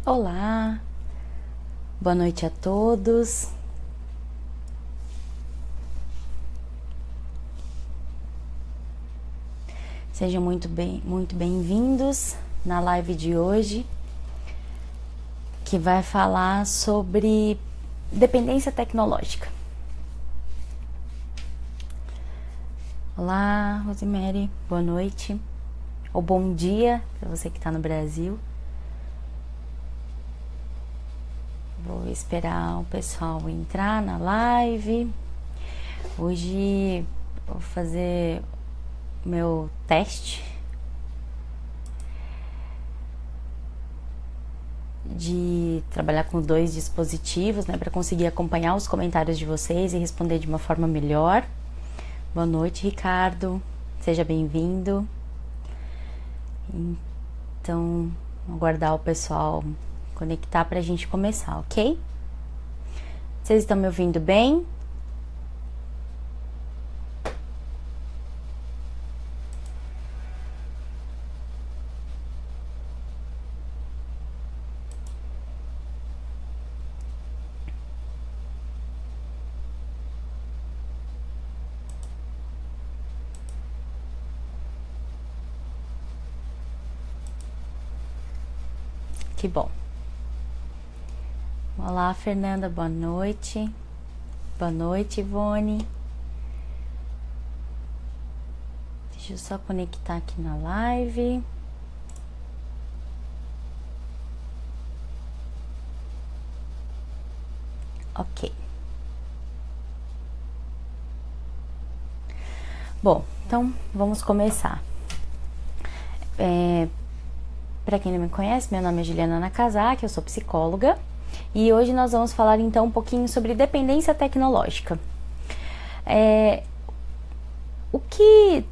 Olá, boa noite a todos. Sejam muito bem-vindos na live de hoje, que vai falar sobre dependência tecnológica. Olá, Rosemary, boa noite, ou bom dia para você que está no Brasil. Vou esperar o pessoal entrar na live. Hoje vou fazer meu teste de trabalhar com 2 dispositivos, né, para conseguir acompanhar os comentários de vocês e responder de uma forma melhor. Boa noite, Ricardo. Seja bem-vindo. Então, vou aguardar o pessoal conectar para a gente começar, ok? Vocês estão me ouvindo bem? Que bom. Olá, Fernanda, boa noite. Boa noite, Ivone. Deixa eu só conectar aqui na live. Ok. Bom, então vamos começar. Para quem não me conhece, meu nome é Juliana Nakazaki, eu sou psicóloga. E hoje nós vamos falar então um pouquinho sobre dependência tecnológica. O que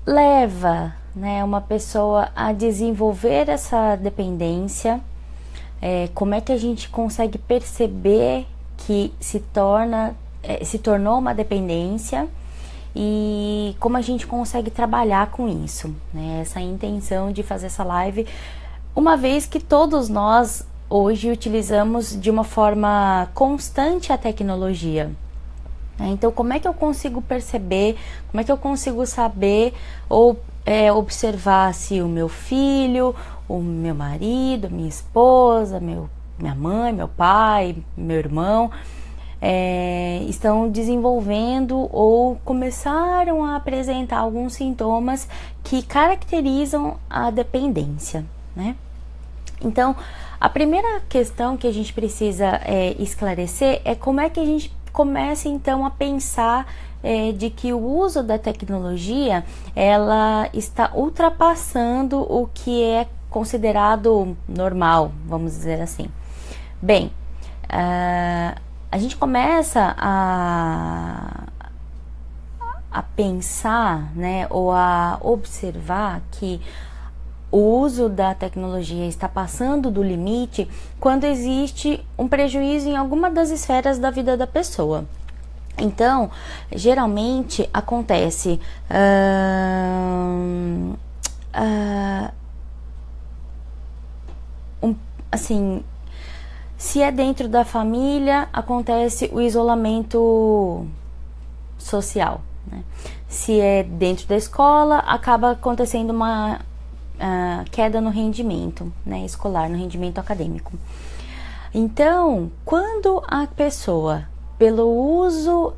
leva, né, uma pessoa a desenvolver essa dependência? Como é que a gente consegue perceber que se tornou uma dependência? E como a gente consegue trabalhar com isso, né? Essa é a intenção de fazer essa live, uma vez que todos nós hoje utilizamos de uma forma constante a tecnologia. Então, como é que eu consigo perceber, como é que eu consigo saber ou observar se o meu filho, o meu marido, minha esposa, minha mãe, meu pai, meu irmão estão desenvolvendo ou começaram a apresentar alguns sintomas que caracterizam a dependência, né? Então, a primeira questão que a gente precisa esclarecer é como é que a gente começa então a pensar de que o uso da tecnologia ela está ultrapassando o que é considerado normal, vamos dizer assim. Bem, a gente começa a pensar, né, ou a observar que o uso da tecnologia está passando do limite quando existe um prejuízo em alguma das esferas da vida da pessoa. Então, geralmente acontece assim, se é dentro da família, acontece o isolamento social, né? Se é dentro da escola, acaba acontecendo uma queda no rendimento, né, escolar, no rendimento acadêmico. Então, quando a pessoa, pelo uso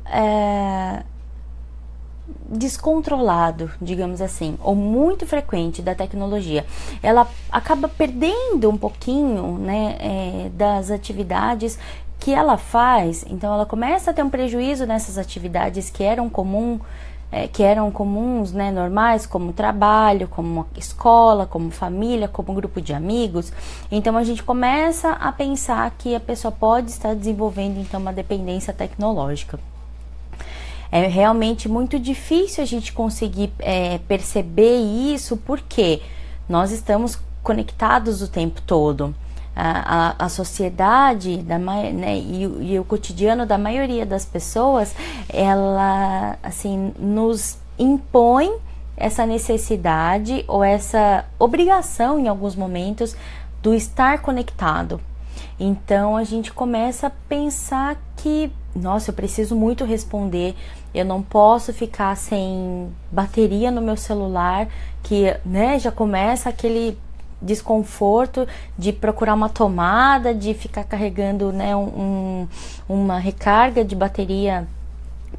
descontrolado, digamos assim, ou muito frequente da tecnologia, ela acaba perdendo um pouquinho, né, das atividades que ela faz. Então ela começa a ter um prejuízo nessas atividades que eram comuns, né, normais, como trabalho, como escola, como família, como grupo de amigos. Então a gente começa a pensar que a pessoa pode estar desenvolvendo então uma dependência tecnológica. É realmente muito difícil a gente conseguir perceber isso, porque nós estamos conectados o tempo todo. A sociedade né, e o cotidiano da maioria das pessoas, ela assim, nos impõe essa necessidade ou essa obrigação em alguns momentos do estar conectado. Então a gente começa a pensar que, nossa, eu preciso muito responder, eu não posso ficar sem bateria no meu celular, que, né, já começa aquele desconforto de procurar uma tomada, de ficar carregando, né, uma recarga de bateria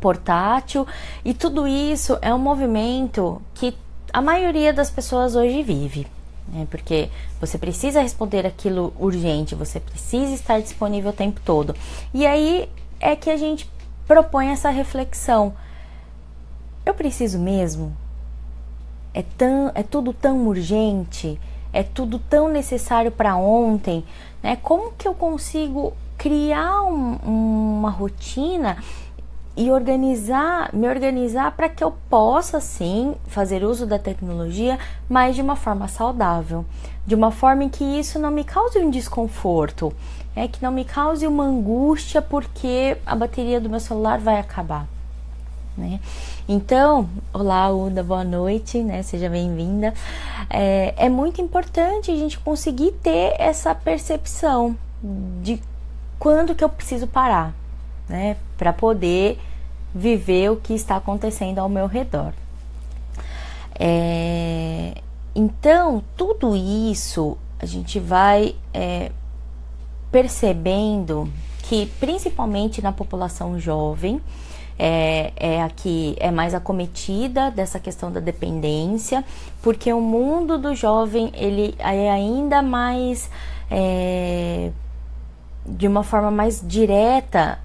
portátil, e tudo isso é um movimento que a maioria das pessoas hoje vive, né? Porque você precisa responder aquilo urgente, você precisa estar disponível o tempo todo. E aí é que a gente propõe essa reflexão: eu preciso mesmo? É tudo tão urgente? É tudo tão necessário para ontem, né? Como que eu consigo criar uma rotina e me organizar para que eu possa sim fazer uso da tecnologia, mas de uma forma saudável, de uma forma em que isso não me cause um desconforto, que não me cause uma angústia porque a bateria do meu celular vai acabar, né? Então, olá Uda, boa noite, né? Seja bem-vinda. É muito importante a gente conseguir ter essa percepção de quando que eu preciso parar, né? Para poder viver o que está acontecendo ao meu redor. Então, tudo isso a gente vai percebendo que, principalmente na população jovem, a que é mais acometida dessa questão da dependência, porque o mundo do jovem ele é ainda mais, de uma forma mais direta,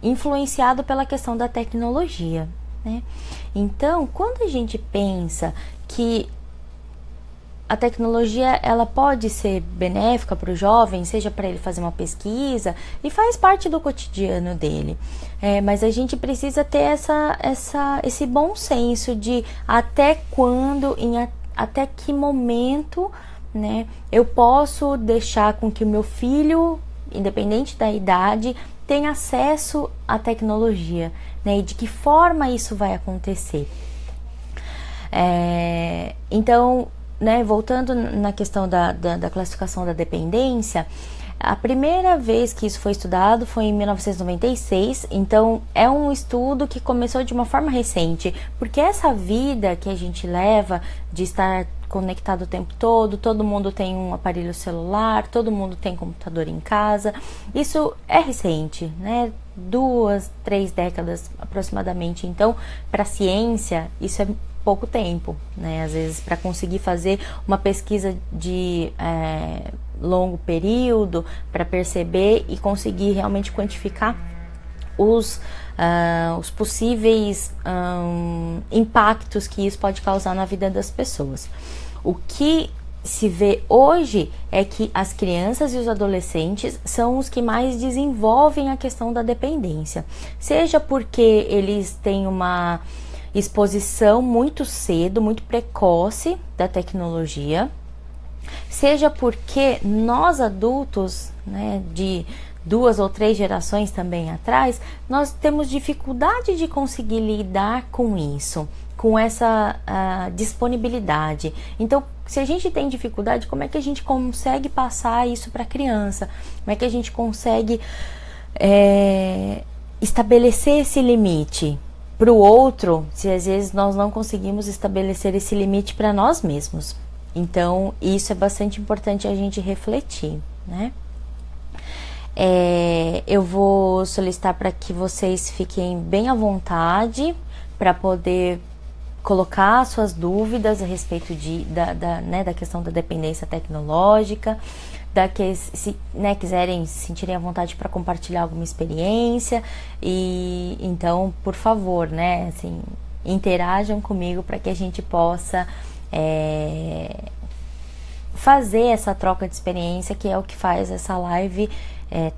influenciado pela questão da tecnologia, né? Então, quando a gente pensa que a tecnologia ela pode ser benéfica para o jovem, seja para ele fazer uma pesquisa, e faz parte do cotidiano dele, mas a gente precisa ter esse bom senso de até quando, até que momento, né, eu posso deixar com que o meu filho, independente da idade, tenha acesso à tecnologia, né, e de que forma isso vai acontecer. Então, né, voltando na questão da classificação da dependência, a primeira vez que isso foi estudado foi em 1996, então é um estudo que começou de uma forma recente, porque essa vida que a gente leva de estar conectado o tempo todo mundo tem um aparelho celular, todo mundo tem computador em casa, isso é recente, né? 2, 3 décadas aproximadamente. Então, para a ciência, isso é pouco tempo, né? Às vezes, para conseguir fazer uma pesquisa de longo período, para perceber e conseguir realmente quantificar os possíveis impactos que isso pode causar na vida das pessoas. O que se vê hoje é que as crianças e os adolescentes são os que mais desenvolvem a questão da dependência, seja porque eles têm uma exposição muito cedo, muito precoce da tecnologia, seja porque nós adultos, né, de 2 ou 3 gerações também atrás, nós temos dificuldade de conseguir lidar com isso, com essa disponibilidade. Então, se a gente tem dificuldade, como é que a gente consegue passar isso para a criança? Como é que a gente consegue estabelecer esse limite para o outro, se às vezes nós não conseguimos estabelecer esse limite para nós mesmos? Então, isso é bastante importante a gente refletir, né? Eu vou solicitar para que vocês fiquem bem à vontade para poder colocar suas dúvidas a respeito da questão da dependência tecnológica, se quiserem sentirem à vontade para compartilhar alguma experiência, e então, por favor, né, assim, interajam comigo para que a gente possa fazer essa troca de experiência, que é o que faz essa live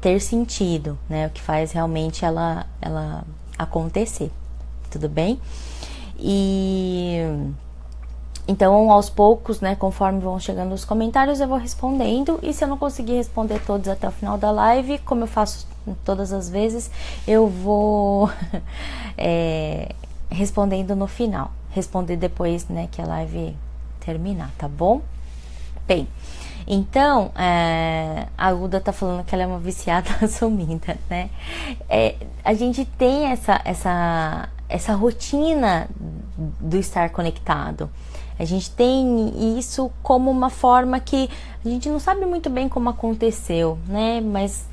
ter sentido, né? O que faz realmente ela acontecer, tudo bem? E então, aos poucos, né, conforme vão chegando os comentários, eu vou respondendo, e se eu não conseguir responder todos até o final da live, como eu faço todas as vezes, eu vou respondendo no final, responder depois, né, que a live terminar, tá bom? Bem, Então, a Uda tá falando que ela é uma viciada assumida, né? A gente tem essa rotina do estar conectado. A gente tem isso como uma forma que a gente não sabe muito bem como aconteceu, né? Mas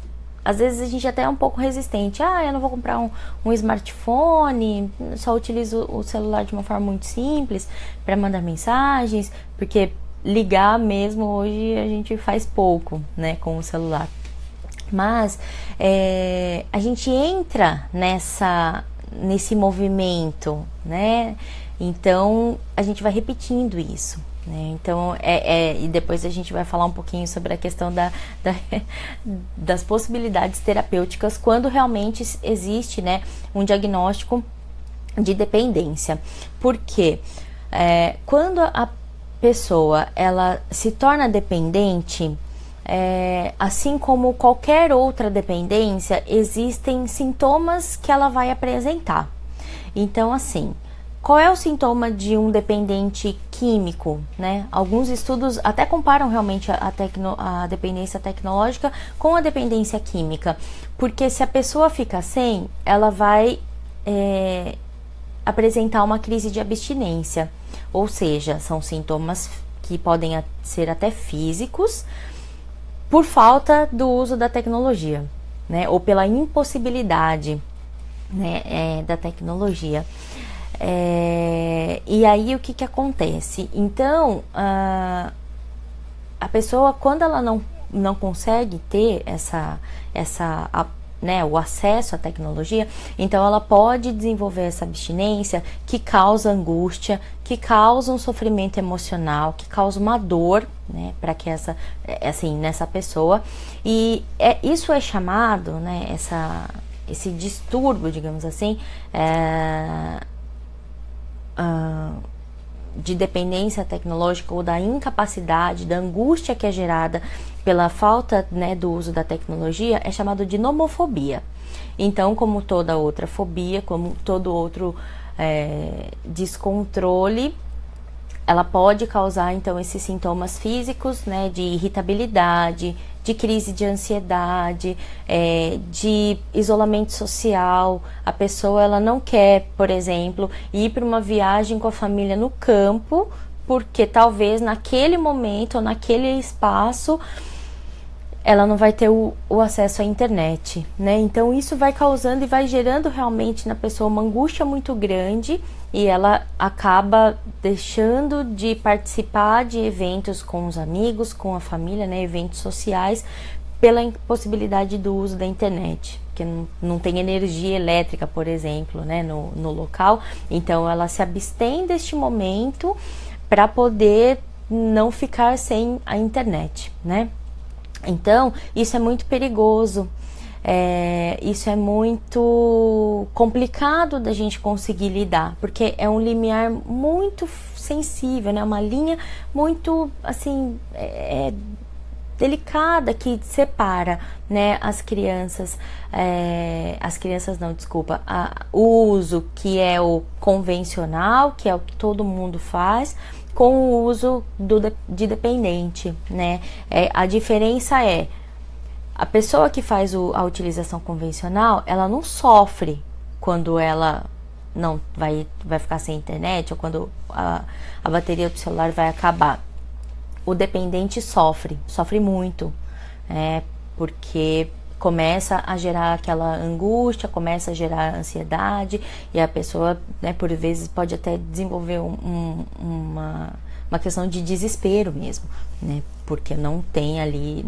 às vezes a gente até é um pouco resistente. Eu não vou comprar um smartphone, só utilizo o celular de uma forma muito simples para mandar mensagens, porque ligar mesmo hoje a gente faz pouco, né, com o celular. Mas a gente entra nesse movimento, né? Então a gente vai repetindo isso, né? Então e depois a gente vai falar um pouquinho sobre a questão das possibilidades terapêuticas quando realmente existe, né, um diagnóstico de dependência. Porque quando a pessoa ela se torna dependente, assim como qualquer outra dependência, existem sintomas que ela vai apresentar. Então, assim, qual é o sintoma de um dependente químico, né? Alguns estudos até comparam realmente a dependência tecnológica com a dependência química, porque se a pessoa fica sem, ela vai apresentar uma crise de abstinência, ou seja, são sintomas que podem ser até físicos, por falta do uso da tecnologia, né? Ou pela impossibilidade, né, da tecnologia. E aí o que acontece? Então a pessoa, quando ela não consegue ter né, o acesso à tecnologia, então ela pode desenvolver essa abstinência que causa angústia, que causa um sofrimento emocional, que causa uma dor, né, para que nessa pessoa. E isso é chamado, né, esse distúrbio, digamos assim, de dependência tecnológica, ou da incapacidade, da angústia que é gerada pela falta, né, do uso da tecnologia, é chamado de nomofobia. Então, como toda outra fobia, como todo outro descontrole, ela pode causar então esses sintomas físicos, né, de irritabilidade, de crise de ansiedade, de isolamento social. A pessoa ela não quer, por exemplo, ir para uma viagem com a família no campo, porque talvez naquele momento ou naquele espaço ela não vai ter o acesso à internet, né? Então isso vai causando e vai gerando realmente na pessoa uma angústia muito grande, e ela acaba deixando de participar de eventos com os amigos, com a família, né? Eventos sociais, pela impossibilidade do uso da internet, porque não tem energia elétrica, por exemplo, né, no local. Então ela se abstém deste momento para poder não ficar sem a internet, né? Então, isso é muito perigoso, isso é muito complicado da gente conseguir lidar, porque é um limiar muito sensível, né? Uma linha muito, assim, delicada, que separa, né, as crianças não, desculpa, o uso que é o convencional, que é o que todo mundo faz, com o uso de dependente, né? A diferença é, a pessoa que faz a utilização convencional, ela não sofre quando ela não vai ficar sem internet, ou quando a bateria do celular vai acabar. O dependente sofre muito, porque começa a gerar aquela angústia, começa a gerar ansiedade, e a pessoa, né, por vezes pode até desenvolver uma questão de desespero mesmo, né, porque não tem ali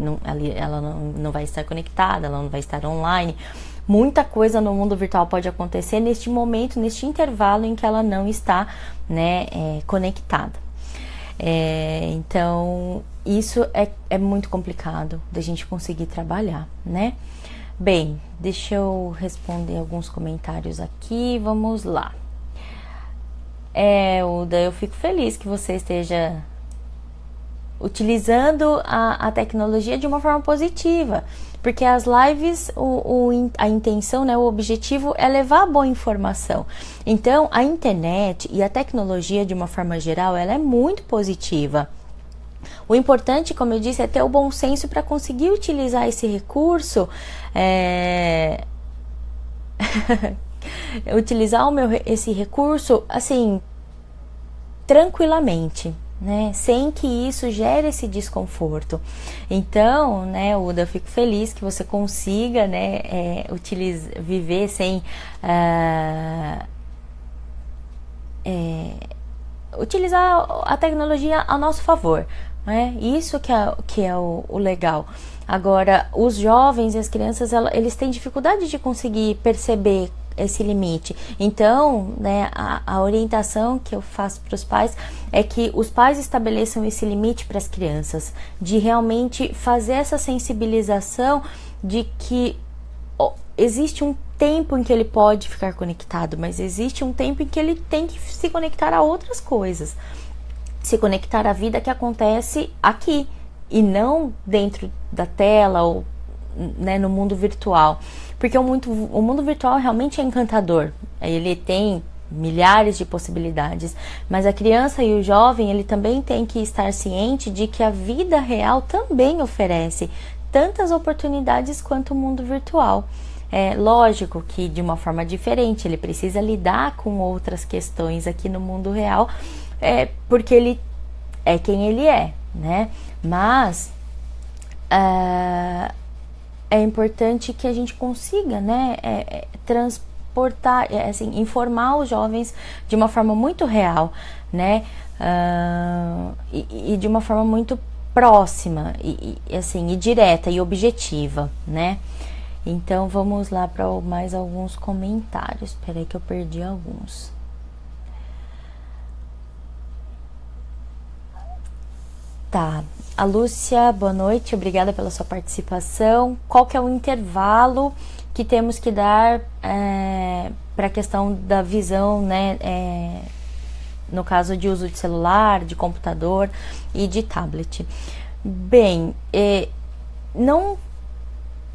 ela não vai estar conectada, ela não vai estar online. Muita coisa no mundo virtual pode acontecer neste momento, neste intervalo em que ela não está, né, conectada. Então, isso é muito complicado da gente conseguir trabalhar, né? Bem, deixa eu responder alguns comentários aqui, vamos lá. Uda, eu fico feliz que você esteja utilizando a tecnologia de uma forma positiva, porque as lives, a intenção, né, o objetivo é levar boa informação. Então, a internet e a tecnologia, de uma forma geral, ela é muito positiva. O importante, como eu disse, é ter o bom senso para conseguir utilizar esse recurso, utilizar esse recurso, assim, tranquilamente, né, sem que isso gere esse desconforto. Então, né, Uda, eu fico feliz que você consiga, né, viver sem utilizar a tecnologia a nosso favor, né? Isso que é o legal. Agora, os jovens e as crianças, eles têm dificuldade de conseguir perceber esse limite. Então, né, a orientação que eu faço para os pais é que os pais estabeleçam esse limite para as crianças, de realmente fazer essa sensibilização de que existe um tempo em que ele pode ficar conectado, mas existe um tempo em que ele tem que se conectar a outras coisas, se conectar à vida que acontece aqui e não dentro da tela ou, né, no mundo virtual, porque o mundo virtual realmente é encantador, ele tem milhares de possibilidades, mas a criança e o jovem, ele também tem que estar ciente de que a vida real também oferece tantas oportunidades quanto o mundo virtual. É lógico que de uma forma diferente, ele precisa lidar com outras questões aqui no mundo real, porque ele é quem ele é, né? Mas é importante que a gente consiga, né, transportar, assim, informar os jovens de uma forma muito real, né, e de uma forma muito próxima assim, e direta e objetiva, né? Então vamos lá para mais alguns comentários. Espera aí que eu perdi alguns. Tá, a Lúcia, boa noite, obrigada pela sua participação. Qual que é o intervalo que temos que dar para a questão da visão, né, no caso de uso de celular, de computador e de tablet? Bem, não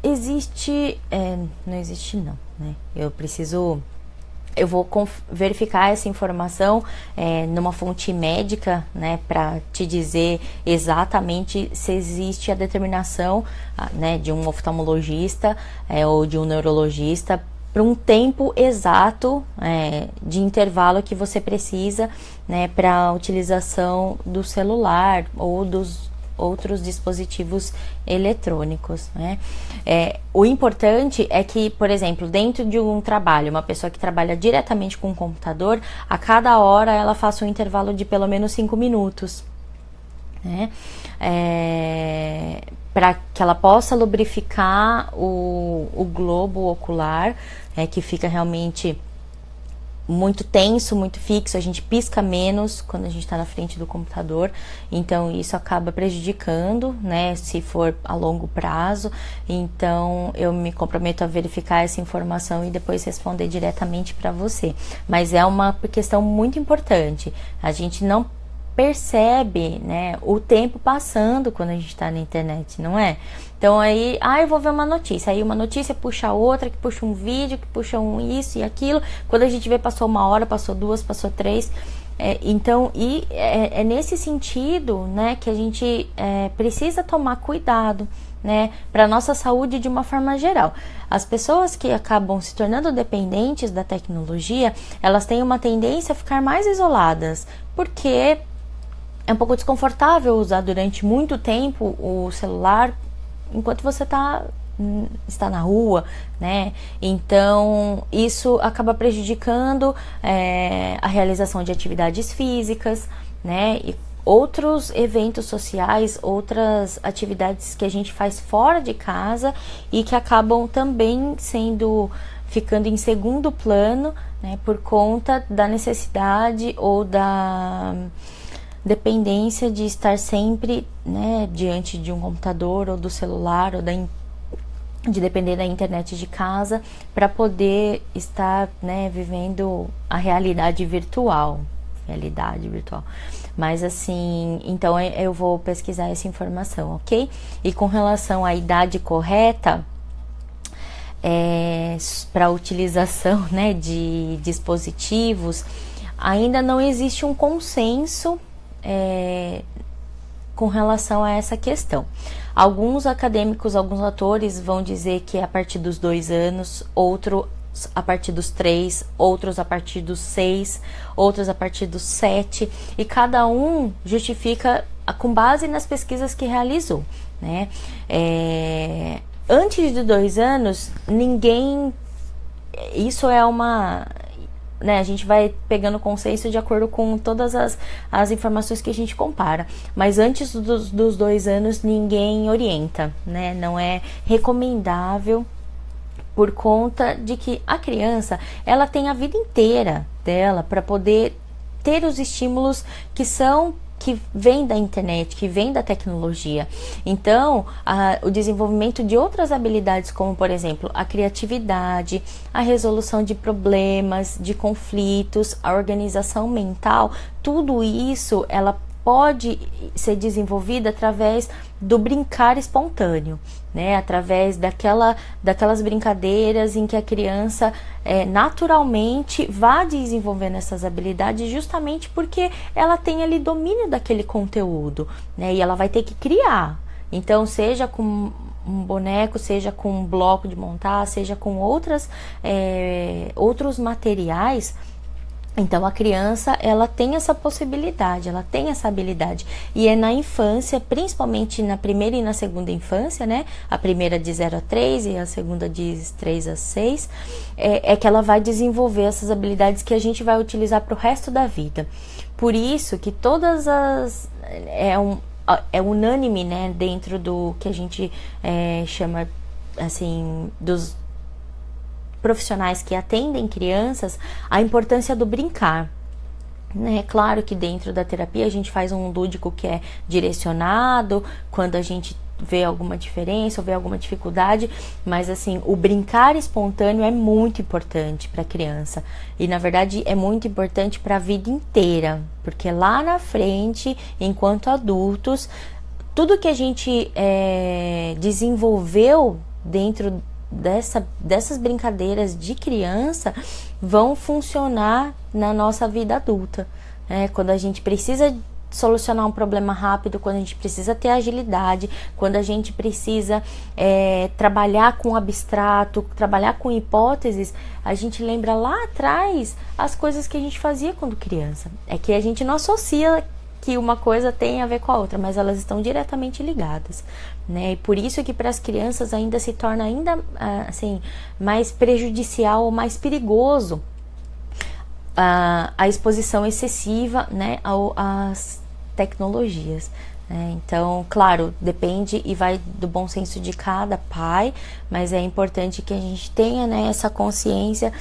existe, não existe não, né? Eu vou verificar essa informação numa fonte médica, né, para te dizer exatamente se existe a determinação, né, de um oftalmologista ou de um neurologista para um tempo exato de intervalo que você precisa, né, para a utilização do celular ou dos outros dispositivos eletrônicos, né? O importante é que, por exemplo, dentro de um trabalho, uma pessoa que trabalha diretamente com o computador, a cada hora ela faça um intervalo de pelo menos 5 minutos, né? Para que ela possa lubrificar o globo ocular, que fica realmente muito tenso, muito fixo, a gente pisca menos quando a gente está na frente do computador, então isso acaba prejudicando, né, se for a longo prazo. Então eu me comprometo a verificar essa informação e depois responder diretamente para você, mas é uma questão muito importante, a gente não percebe, né, o tempo passando quando a gente está na internet, não é? Então aí, eu vou ver uma notícia, aí uma notícia puxa outra, que puxa um vídeo, que puxa isso e aquilo, quando a gente vê passou 1 hora, passou 2, passou 3, então, é nesse sentido, né, que a gente precisa tomar cuidado, né, para nossa saúde de uma forma geral. As pessoas que acabam se tornando dependentes da tecnologia, elas têm uma tendência a ficar mais isoladas, porque é um pouco desconfortável usar durante muito tempo o celular enquanto você está na rua, né? Então isso acaba prejudicando a realização de atividades físicas, né? E outros eventos sociais, outras atividades que a gente faz fora de casa e que acabam também ficando em segundo plano, né? Por conta da necessidade ou da dependência de estar sempre, né, diante de um computador ou do celular ou de depender da internet de casa para poder estar, né, vivendo a realidade virtual. Mas assim, então eu vou pesquisar essa informação, ok? E com relação à idade correta para a utilização, né, de dispositivos, ainda não existe um consenso com relação a essa questão. Alguns acadêmicos, alguns autores vão dizer que é a partir dos 2 anos, outros a partir dos 3, outros a partir dos 6, outros a partir dos 7, e cada um justifica com base nas pesquisas que realizou, né? Antes de 2 anos, ninguém... Isso é uma... Né, a gente vai pegando consenso de acordo com todas as informações que a gente compara. Mas antes dos 2 anos, ninguém orienta, né? Não é recomendável, por conta de que a criança, ela tem a vida inteira dela para poder ter os estímulos que vem da internet, que vem da tecnologia. Então, o desenvolvimento de outras habilidades, como por exemplo, a criatividade, a resolução de problemas, de conflitos, a organização mental, tudo isso, ela pode ser desenvolvida através do brincar espontâneo, né? Através daquelas brincadeiras em que a criança naturalmente vai desenvolvendo essas habilidades, justamente porque ela tem ali domínio daquele conteúdo, né? E ela vai ter que criar. Então, seja com um boneco, seja com um bloco de montar, seja com outros materiais. Então, a criança, ela tem essa possibilidade, ela tem essa habilidade. E é na infância, principalmente na primeira e na segunda infância, né? A primeira de 0 a 3 e a segunda de 3 a 6, é que ela vai desenvolver essas habilidades que a gente vai utilizar para o resto da vida. Por isso que todas as... É unânime, né? Dentro do que a gente chama, assim, dos profissionais que atendem crianças, a importância do brincar. É claro que dentro da terapia a gente faz um lúdico que é direcionado, quando a gente vê alguma diferença ou vê alguma dificuldade, mas assim, o brincar espontâneo é muito importante para a criança, e na verdade é muito importante para a vida inteira, porque lá na frente, enquanto adultos, tudo que a gente desenvolveu dentro dessas brincadeiras de criança vão funcionar na nossa vida adulta, né? Quando a gente precisa solucionar um problema rápido, quando a gente precisa ter agilidade, quando a gente precisa trabalhar com abstrato, trabalhar com hipóteses, a gente lembra lá atrás as coisas que a gente fazia quando criança. É que a gente não associa que uma coisa tem a ver com a outra, mas elas estão diretamente ligadas, né? E por isso que para as crianças ainda se torna assim, mais prejudicial ou mais perigoso a exposição excessiva, né, às tecnologias, né? Então, claro, depende e vai do bom senso de cada pai, mas é importante que a gente tenha, né, essa consciência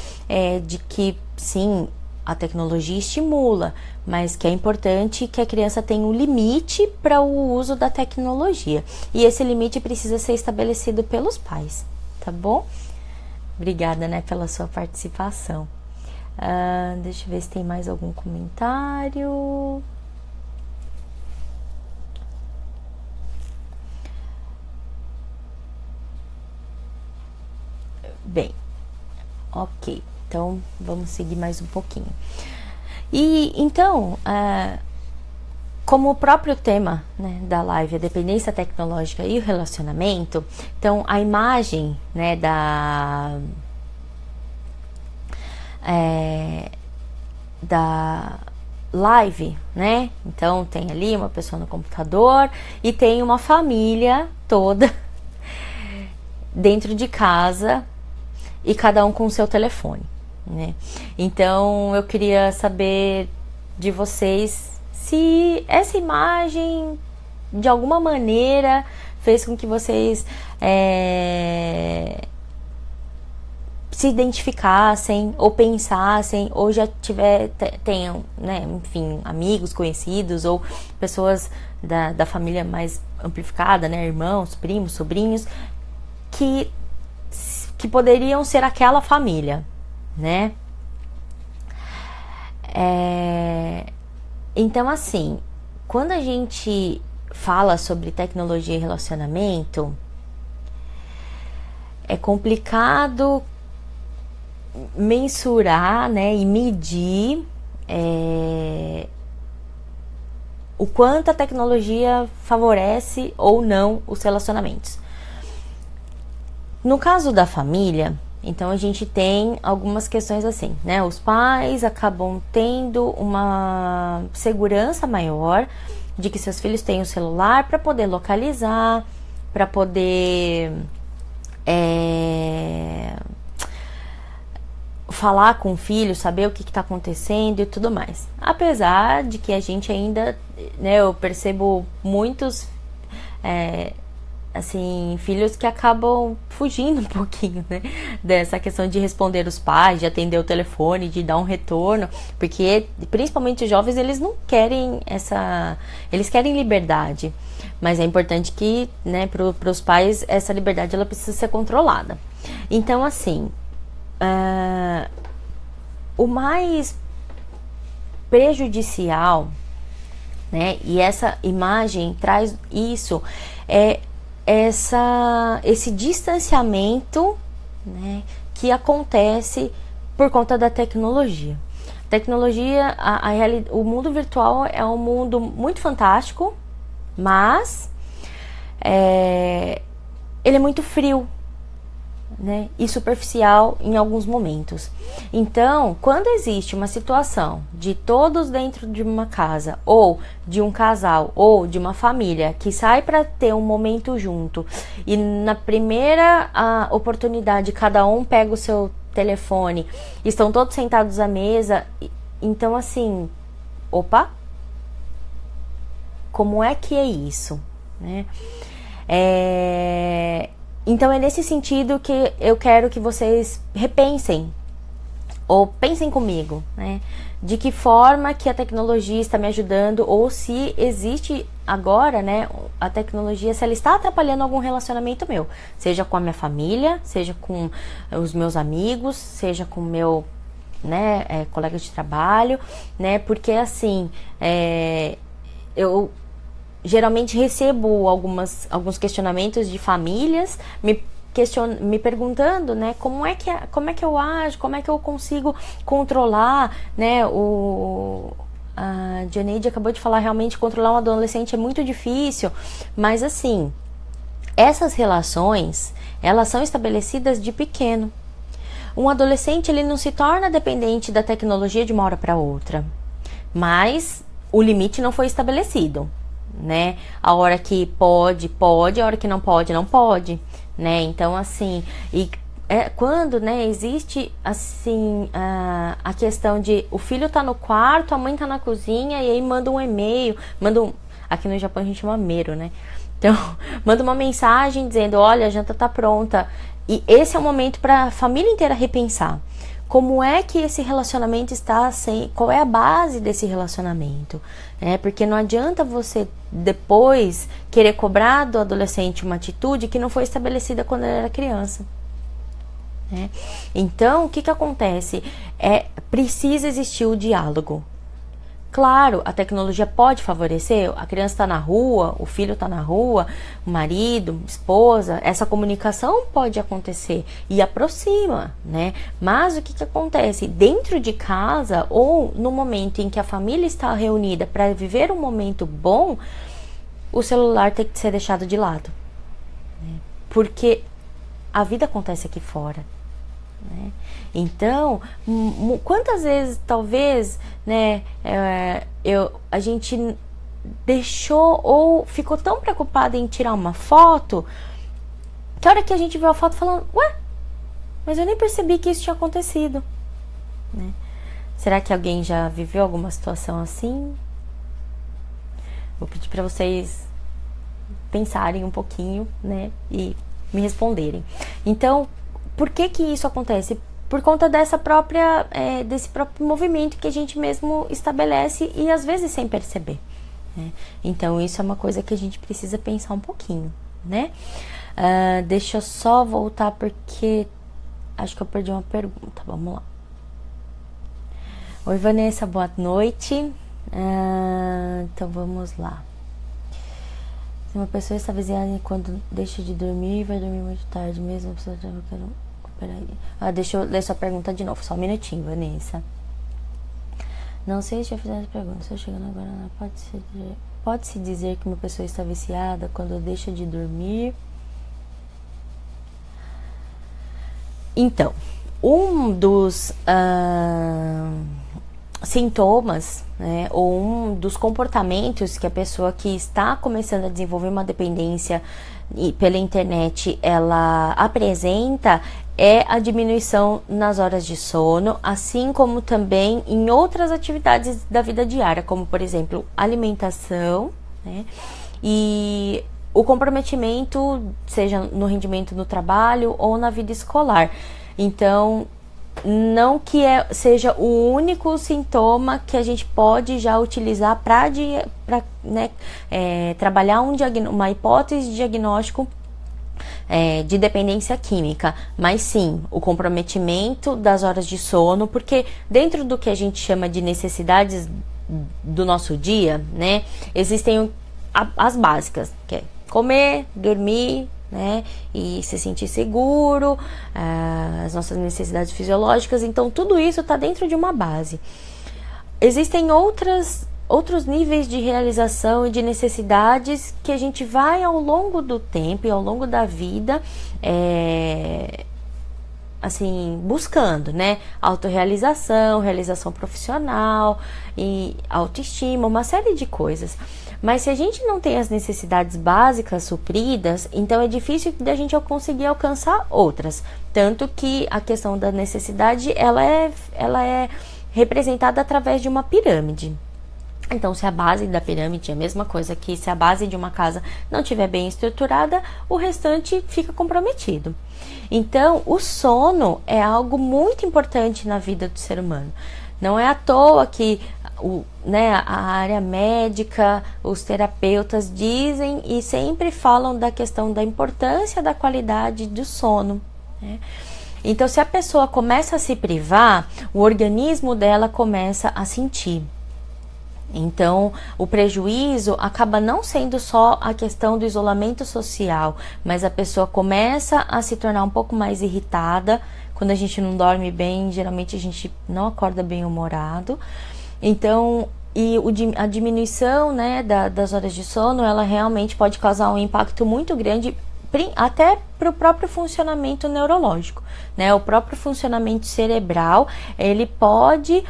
de que sim, a tecnologia estimula, mas que é importante que a criança tenha um limite para o uso da tecnologia. E esse limite precisa ser estabelecido pelos pais, tá bom? Obrigada, né, pela sua participação. Deixa eu ver se tem mais algum comentário. Bem, ok. Então, vamos seguir mais um pouquinho. E, então, como o próprio tema, né, da live, a dependência tecnológica e o relacionamento, então, a imagem, né, da live, né? Então, tem ali uma pessoa no computador e tem uma família toda dentro de casa e cada um com o seu telefone, né? Então, eu queria saber de vocês se essa imagem, de alguma maneira, fez com que vocês se identificassem, ou pensassem, ou já tenham, né, enfim, amigos, conhecidos, ou pessoas da família mais amplificada, né, irmãos, primos, sobrinhos, que poderiam ser aquela família, né? Então, assim, quando a gente fala sobre tecnologia e relacionamento, é complicado mensurar, né, e medir o quanto a tecnologia favorece ou não os relacionamentos. No caso da família, então a gente tem algumas questões assim, né? Os pais acabam tendo uma segurança maior de que seus filhos têm o celular para poder localizar, para poder falar com o filho, saber o que está acontecendo e tudo mais. Apesar de que a gente ainda, né, eu percebo muitos assim, filhos que acabam fugindo um pouquinho, né, dessa questão de responder os pais, de atender o telefone, de dar um retorno, porque principalmente os jovens, eles não querem eles querem liberdade, mas é importante que, né, para os pais, essa liberdade ela precisa ser controlada. Então, assim, o mais prejudicial, né, e essa imagem traz isso, esse distanciamento, né, que acontece por conta da tecnologia. Tecnologia, o mundo virtual é um mundo muito fantástico, mas ele é muito frio, né, e superficial em alguns momentos. Então, quando existe uma situação de todos dentro de uma casa, ou de um casal, ou de uma família que sai para ter um momento junto, e na primeira oportunidade cada um pega o seu telefone, estão todos sentados à mesa, então assim, opa, como é que é isso, né? Então é nesse sentido que eu quero que vocês repensem, ou pensem comigo, né? De que forma que a tecnologia está me ajudando, ou se existe agora, né, a tecnologia, se ela está atrapalhando algum relacionamento meu, seja com a minha família, seja com os meus amigos, seja com o meu, né, colega de trabalho, né? Porque assim, eu geralmente recebo alguns questionamentos de famílias me perguntando, né, como é que eu ajo, como é que eu consigo controlar, né, a Dioneide acabou de falar, realmente controlar um adolescente é muito difícil, mas assim, essas relações, elas são estabelecidas de pequeno. Um adolescente, ele não se torna dependente da tecnologia de uma hora para outra, mas o limite não foi estabelecido, né? A hora que pode, a hora que não pode, né? Então, assim, quando, né, existe, assim, a questão de o filho tá no quarto, a mãe tá na cozinha, e aí manda um e-mail, aqui no Japão a gente chama mero, né? Então, manda uma mensagem dizendo, olha, a janta tá pronta. E esse é o momento para a família inteira repensar. Como é que esse relacionamento está qual é a base desse relacionamento, né? Porque não adianta você depois querer cobrar do adolescente uma atitude que não foi estabelecida quando ele era criança, né? Então, o que acontece? Precisa existir o diálogo. Claro, a tecnologia pode favorecer, a criança está na rua, o filho está na rua, o marido, a esposa, essa comunicação pode acontecer e aproxima, né? Mas o que acontece? Dentro de casa ou no momento em que a família está reunida para viver um momento bom, o celular tem que ser deixado de lado, né? Porque a vida acontece aqui fora, né? Então, quantas vezes, talvez, né, a gente deixou ou ficou tão preocupada em tirar uma foto, que a hora que a gente viu a foto falando, ué, mas eu nem percebi que isso tinha acontecido, né? Será que alguém já viveu alguma situação assim? Vou pedir para vocês pensarem um pouquinho, né, e me responderem. Então, por que isso acontece? Por conta desse próprio movimento que a gente mesmo estabelece e às vezes sem perceber, né? Então isso é uma coisa que a gente precisa pensar um pouquinho, né? Deixa eu só voltar porque acho que eu perdi uma pergunta. Vamos lá. Oi, Vanessa, boa noite. Então vamos lá. Se uma pessoa está vigiando quando deixa de dormir, vai dormir muito tarde mesmo, a pessoa já Peraí. Deixa eu ler sua pergunta de novo, só um minutinho, Vanessa. Não sei se já fizeram essa pergunta. Estou chegando agora na pode-se dizer que uma pessoa está viciada quando deixa de dormir? Então, um dos sintomas, né, ou um dos comportamentos que a pessoa que está começando a desenvolver uma dependência pela internet ela apresenta é a diminuição nas horas de sono, assim como também em outras atividades da vida diária, como por exemplo alimentação, né, e o comprometimento, seja no rendimento no trabalho ou na vida escolar. Então, não que seja o único sintoma que a gente pode já utilizar para né, trabalhar uma hipótese de diagnóstico de dependência química, mas sim o comprometimento das horas de sono, porque dentro do que a gente chama de necessidades do nosso dia, né, existem as básicas, que é comer, dormir, né, e se sentir seguro, as nossas necessidades fisiológicas. Então tudo isso está dentro de uma base. Existem outros níveis de realização e de necessidades que a gente vai ao longo do tempo e ao longo da vida assim, buscando, né, autorrealização, realização profissional e autoestima, uma série de coisas. Mas se a gente não tem as necessidades básicas supridas, então é difícil da gente conseguir alcançar outras. Tanto que a questão da necessidade, ela é representada através de uma pirâmide. Então, se a base da pirâmide é a mesma coisa que se a base de uma casa não estiver bem estruturada, o restante fica comprometido. Então, o sono é algo muito importante na vida do ser humano. Não é à toa que a área médica, os terapeutas dizem e sempre falam da questão da importância da qualidade do sono, né? Então, se a pessoa começa a se privar, o organismo dela começa a sentir. Então, o prejuízo acaba não sendo só a questão do isolamento social, mas a pessoa começa a se tornar um pouco mais irritada. Quando a gente não dorme bem, geralmente a gente não acorda bem humorado. Então, a diminuição, né, das horas de sono, ela realmente pode causar um impacto muito grande, até para o próprio funcionamento neurológico, né? O próprio funcionamento cerebral, ele pode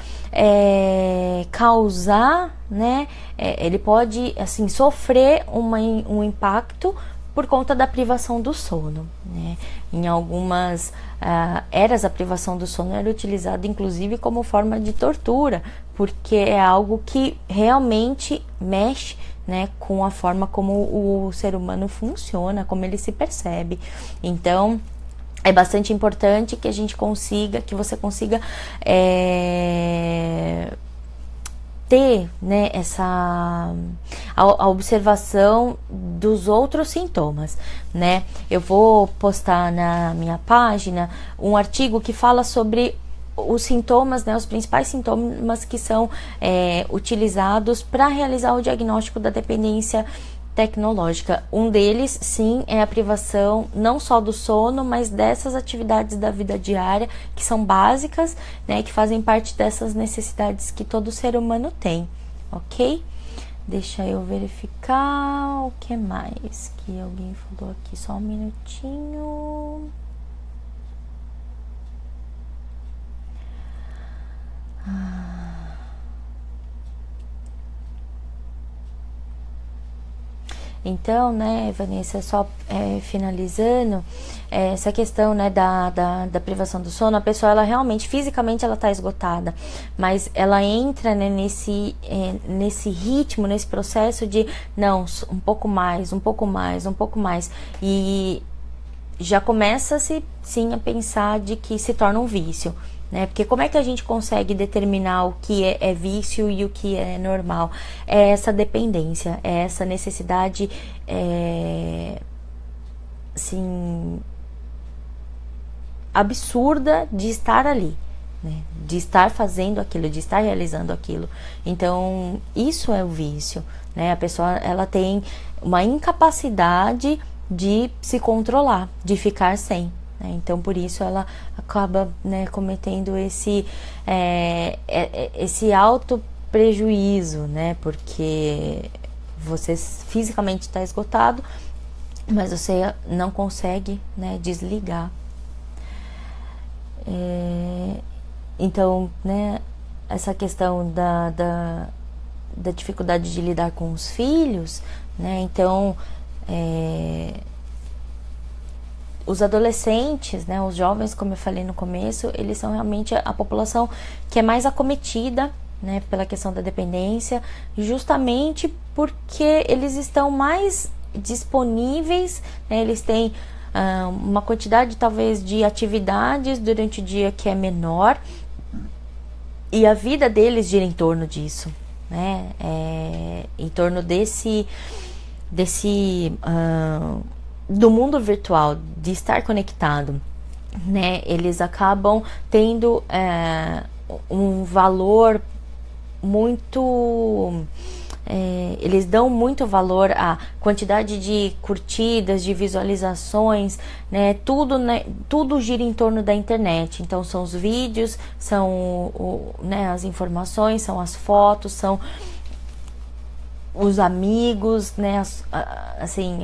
causar, né? Ele pode, assim, sofrer um impacto por conta da privação do sono, né? Em algumas eras, a privação do sono era utilizada inclusive como forma de tortura, porque é algo que realmente mexe, né, com a forma como o ser humano funciona, como ele se percebe. Então, é bastante importante que que você consiga ter, né, a observação dos outros sintomas, né? Eu vou postar na minha página um artigo que fala sobre os sintomas, né, os principais sintomas que são utilizados para realizar o diagnóstico da dependência tecnológica. Um deles, sim, é a privação não só do sono, mas dessas atividades da vida diária que são básicas, né, que fazem parte dessas necessidades que todo ser humano tem, ok? Deixa eu verificar o que mais que alguém falou aqui, só um minutinho. Então, né, Vanessa, só finalizando, essa questão, né, da privação do sono, a pessoa, ela realmente, fisicamente, ela tá esgotada, mas ela entra, né, nesse ritmo, nesse processo de, não, um pouco mais, um pouco mais, um pouco mais, e já começa-se, sim, a pensar de que se torna um vício, né? Porque como é que a gente consegue determinar o que é vício e o que é normal? É essa dependência, é essa necessidade, assim, absurda de estar ali, né? De estar fazendo aquilo, de estar realizando aquilo. Então, isso é o vício, né? A pessoa, ela tem uma incapacidade de se controlar, de ficar sem. Então, por isso ela acaba, né, cometendo esse prejuízo, né? Porque você fisicamente está esgotado, mas você não consegue, né, desligar. Então, né, essa questão da dificuldade de lidar com os filhos, né? Então, os adolescentes, né, os jovens, como eu falei no começo, eles são realmente a população que é mais acometida, né, pela questão da dependência, justamente porque eles estão mais disponíveis, né, eles têm uma quantidade talvez de atividades durante o dia que é menor, e a vida deles gira em torno disso, né, em torno do mundo virtual, de estar conectado, né? Eles acabam tendo um valor muito... eles dão muito valor à quantidade de curtidas, de visualizações, né? Tudo gira em torno da internet. Então são os vídeos, são né, as informações, são as fotos, são os amigos, né? Assim,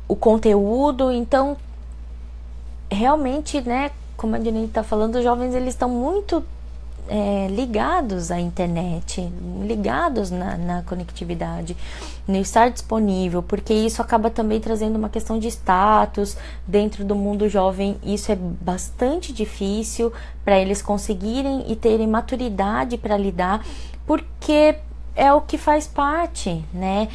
o conteúdo. Então realmente, né, como a Janine está falando, os jovens eles estão muito ligados à internet, ligados na conectividade, no estar disponível, porque isso acaba também trazendo uma questão de status dentro do mundo jovem. Isso é bastante difícil para eles conseguirem e terem maturidade para lidar, porque é o que faz parte, né,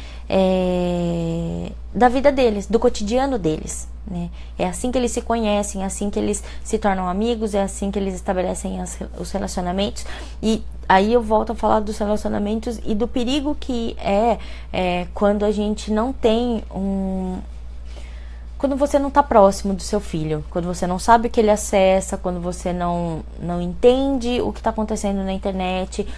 da vida deles, do cotidiano deles, né? É assim que eles se conhecem, é assim que eles se tornam amigos, é assim que eles estabelecem os relacionamentos. E aí eu volto a falar dos relacionamentos e do perigo que quando a gente não tem quando você não está próximo do seu filho, quando você não sabe o que ele acessa, quando você não entende o que está acontecendo na internet.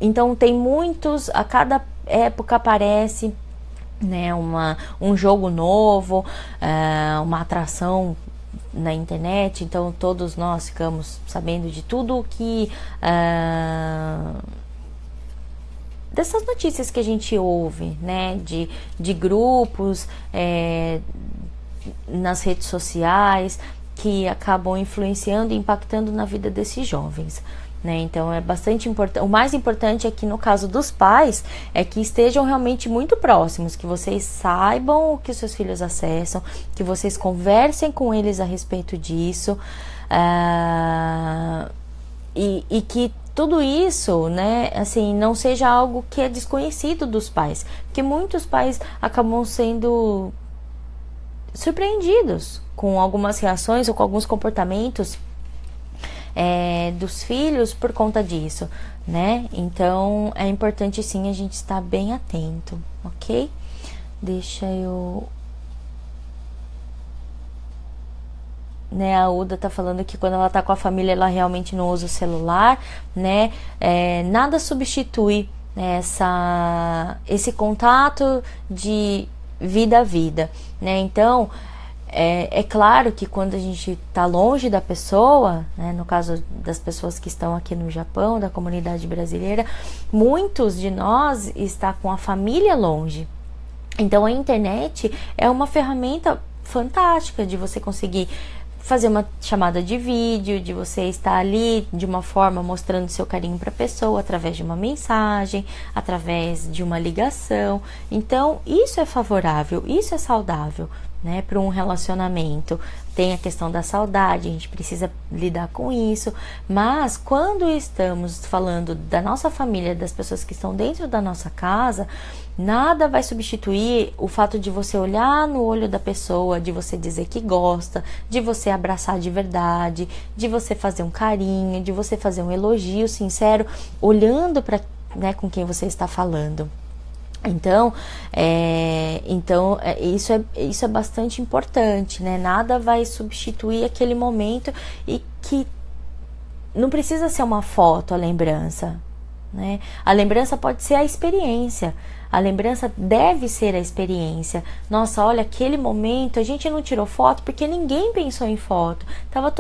Então tem muitos, a cada época aparece, né, um jogo novo, uma atração na internet. Então todos nós ficamos sabendo de tudo que dessas notícias que a gente ouve, né, de grupos nas redes sociais que acabam influenciando e impactando na vida desses jovens, né? Então é bastante importante. O mais importante é que no caso dos pais é que estejam realmente muito próximos, que vocês saibam o que seus filhos acessam, que vocês conversem com eles a respeito disso, e que tudo isso, né, assim, não seja algo que é desconhecido dos pais, porque muitos pais acabam sendo surpreendidos com algumas reações ou com alguns comportamentos dos filhos por conta disso, né? Então é importante sim a gente estar bem atento, ok? Deixa eu... Né, a Uda tá falando que quando ela tá com a família ela realmente não usa o celular, né? Nada substitui esse contato de vida a vida, né? Então é claro que quando a gente está longe da pessoa, né, no caso das pessoas que estão aqui no Japão, da comunidade brasileira, muitos de nós está com a família longe. Então a internet é uma ferramenta fantástica de você conseguir fazer uma chamada de vídeo, de você estar ali de uma forma mostrando seu carinho para a pessoa através de uma mensagem, através de uma ligação. Então isso é favorável, isso é saudável, né, para um relacionamento. Tem a questão da saudade, a gente precisa lidar com isso, mas quando estamos falando da nossa família, das pessoas que estão dentro da nossa casa, nada vai substituir o fato de você olhar no olho da pessoa, de você dizer que gosta, de você abraçar de verdade, de você fazer um carinho, de você fazer um elogio sincero, olhando para, né, com quem você está falando. Então, isso é bastante importante, né? Nada vai substituir aquele momento, e que não precisa ser uma foto, a lembrança, né? A lembrança pode ser a experiência. A lembrança deve ser a experiência. Nossa, olha, aquele momento a gente não tirou foto porque ninguém pensou em foto. Tava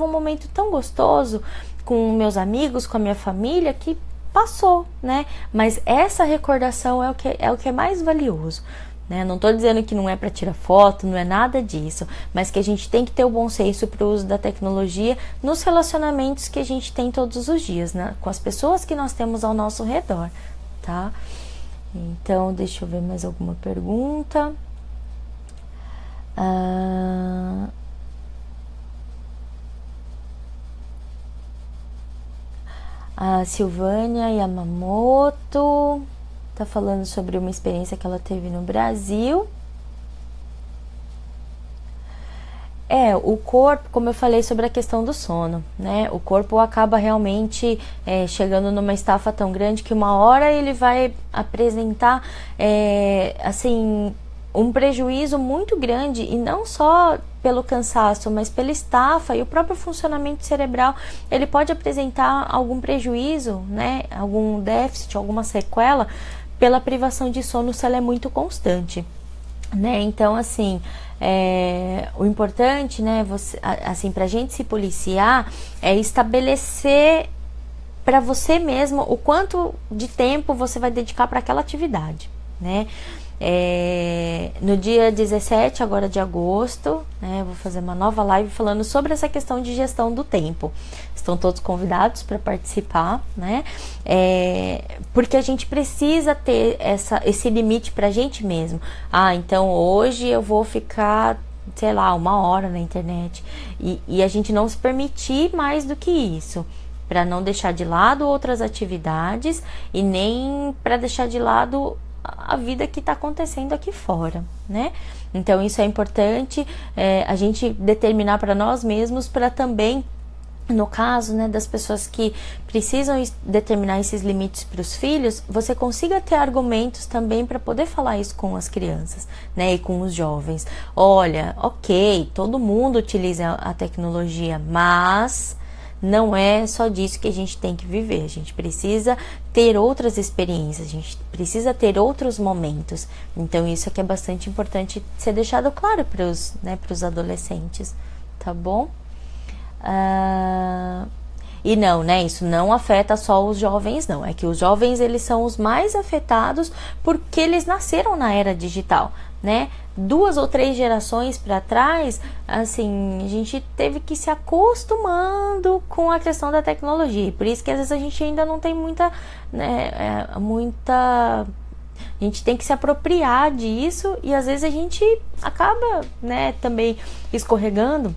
um momento tão gostoso com meus amigos, com a minha família, que passou, né? Mas essa recordação é o que é mais valioso, né? Não estou dizendo que não é para tirar foto, não é nada disso, mas que a gente tem que ter o bom senso para o uso da tecnologia nos relacionamentos que a gente tem todos os dias, né? Com as pessoas que nós temos ao nosso redor, tá? Então, deixa eu ver mais alguma pergunta. A Silvânia Yamamoto tá falando sobre uma experiência que ela teve no Brasil. O corpo, como eu falei sobre a questão do sono, né? O corpo acaba realmente chegando numa estafa tão grande que uma hora ele vai apresentar, assim, um prejuízo muito grande, e não só pelo cansaço, mas pela estafa e o próprio funcionamento cerebral. Ele pode apresentar algum prejuízo, né? Algum déficit, alguma sequela pela privação de sono, se ela é muito constante, né? Então, assim, o importante, né, assim, pra gente se policiar, é estabelecer para você mesmo o quanto de tempo você vai dedicar para aquela atividade, né? No dia 17 agora de agosto, né, eu vou fazer uma nova live falando sobre essa questão de gestão do tempo. Estão todos convidados para participar, né? Porque a gente precisa ter esse limite para a gente mesmo. Então hoje eu vou ficar, sei lá, 1 hora na internet, e a gente não se permitir mais do que isso, para não deixar de lado outras atividades e nem para deixar de lado a vida que está acontecendo aqui fora, né? Então isso é importante, a gente determinar para nós mesmos, para também, no caso, né, das pessoas que precisam determinar esses limites para os filhos, você consiga ter argumentos também para poder falar isso com as crianças, né, e com os jovens. Olha, ok, todo mundo utiliza a tecnologia, mas não é só disso que a gente tem que viver. A gente precisa ter outras experiências, a gente precisa ter outros momentos. Então isso aqui é bastante importante ser deixado claro para os adolescentes, tá bom? E não, né, isso não afeta só os jovens, não. É que os jovens, eles são os mais afetados porque eles nasceram na era digital, né? 2 ou 3 gerações para trás, assim, a gente teve que se acostumando com a questão da tecnologia. E por isso que às vezes a gente ainda não tem muita, né, a gente tem que se apropriar disso, e às vezes a gente acaba, né, também escorregando,